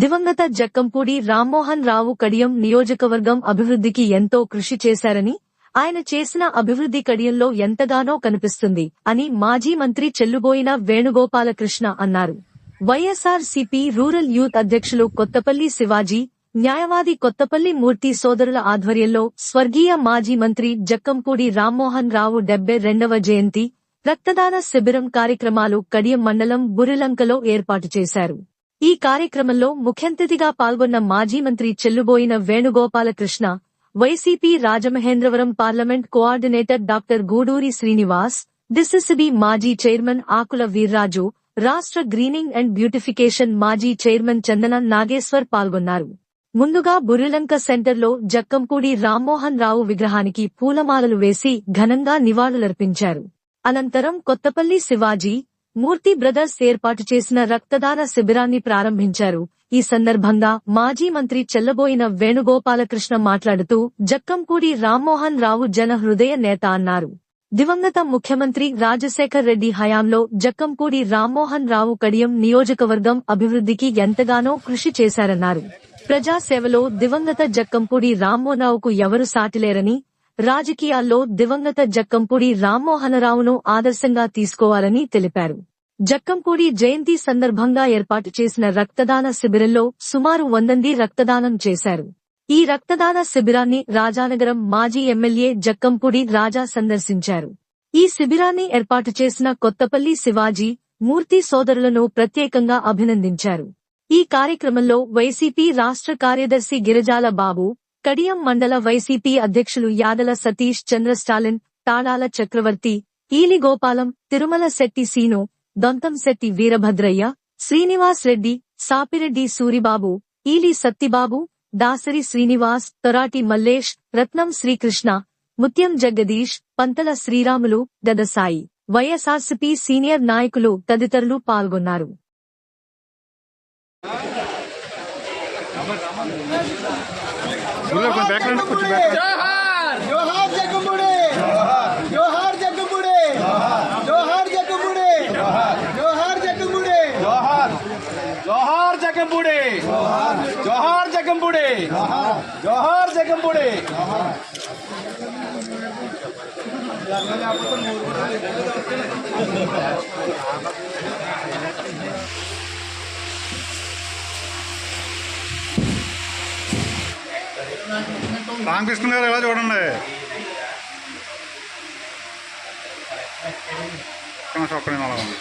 దివంగత జక్కంపూడి రామ్మోహన్ రావు కడియం నియోజకవర్గం అభివృద్ధికి ఎంతో కృషి చేశారని, ఆయన చేసిన అభివృద్ధి కడియంలో ఎంతగానో కనిపిస్తుంది అని మాజీ మంత్రి చెల్లుబోయిన వేణుగోపాలకృష్ణ అన్నారు. వైఎస్ఆర్-సీపీ రూరల్ యూత్ అధ్యక్షులు కొత్తపల్లి శివాజీ, న్యాయవాది కొత్తపల్లి మూర్తి సోదరుల ఆధ్వర్యంలో స్వర్గీయ మాజీ మంత్రి జక్కంపూడి రామ్మోహన్ రావు 72వ జయంతి రక్తదాన శిబిరం కార్యక్రమాలు కడియం మండలం బురిలంకలో ఏర్పాటు చేశారు. ఈ కార్యక్రమంలో ముఖ్యాతిథిగా పాల్గొన్న మాజీ మంత్రి Chelluboina Venugopalakrishna, YCP Rajamahendravaram parliament coordinator doctor Guduri Srinivas, DCCB మాజీ చైర్మన్ ఆకుల వీర్రాజు, రాష్ట్ర గ్రీనింగ్ అండ్ బ్యూటిఫికేషన్ మాజీ చైర్మన్ చందన నాగేశ్వర్ పాల్గొన్నారు. ముందుగా బురిలంక సెంటర్లో జక్కంపూడి రామ్మోహన్ రావు విగ్రహానికి పూలమాలలు వేసి ఘనంగా నివాళులర్పించారు. అనంతరం కొత్తపల్లి శివాజీ, మూర్తి బ్రదర్స్ ఏర్పాటు చేసిన రక్తదాన శిబిరాన్ని ప్రారంభించారు. ఈ సందర్భంగా మాజీ మంత్రి చెల్లబోయిన వేణుగోపాలకృష్ణ మాట్లాడుతూ జక్కంపూడి రామ్మోహన్ రావు జన హృదయ నేత అన్నారు. దివంగత ముఖ్యమంత్రి రాజశేఖర్ రెడ్డి హయాంలో జక్కంపూడి రామ్మోహన్ రావు కడియం నియోజకవర్గం అభివృద్ధికి ఎంతగానో కృషి చేశారన్నారు. ప్రజాసేవలో దివంగత జక్కంపూడి రామ్మోహన్రావుకు ఎవరు సాటిలేరని, రాజకీయాల్లో దివంగత జక్కంపూడి రామ్మోహనరావును ఆదర్శంగా తీసుకోవాలని తెలిపారు. జక్కంపూడి జయంతి సందర్భంగా ఏర్పాటు చేసిన రక్తదాన శిబిరంలో సుమారు 100 మంది రక్తదానం చేశారు. ఈ రక్తదాన శిబిరాన్ని రాజానగరం మాజీ ఎమ్మెల్యే జక్కంపూడి రాజా సందర్శించారు. ఈ శిబిరాన్ని ఏర్పాటు చేసిన కొత్తపల్లి శివాజీ, మూర్తి సోదరులను ప్రత్యేకంగా అభినందించారు. ఈ కార్యక్రమంలో వైసీపీ రాష్ట్ర కార్యదర్శి గిరిజాల బాబు, కడియం మండల వైసీపీ అధ్యక్షులు యాదల సతీష్ చంద్ర స్టాలిన్, తాళాల చక్రవర్తి, ఈలి గోపాలం, తిరుమల శెట్టి సీను, దొంతంశెట్టి వీరభద్రయ్య, శ్రీనివాస్ రెడ్డి, సాపిరెడ్డి సూరిబాబు, ఈలి సత్తిబాబు, దాసరి శ్రీనివాస్, తొరాటి మల్లేష్, రత్నం శ్రీకృష్ణ, ముత్యం జగదీష్, పంతల శ్రీరాములు, దదసాయి, వైఎస్ఆర్సీపీ సీనియర్ నాయకులు తదితరులు పాల్గొన్నారు. జోహార్ జక్కంపూడి, జోహార్ జక్కంపూడి, జోహార్ జక్కంపూడి, జోహార్ జక్కంపూడి, జోహార్ జక్కంపూడి, జోహార్ జక్కంపూడి, జోహార్ జక్కంపూడి. రామకృష్ణ గారు ఎలా చూడండి, ఒక్కడే అలా ఉంది.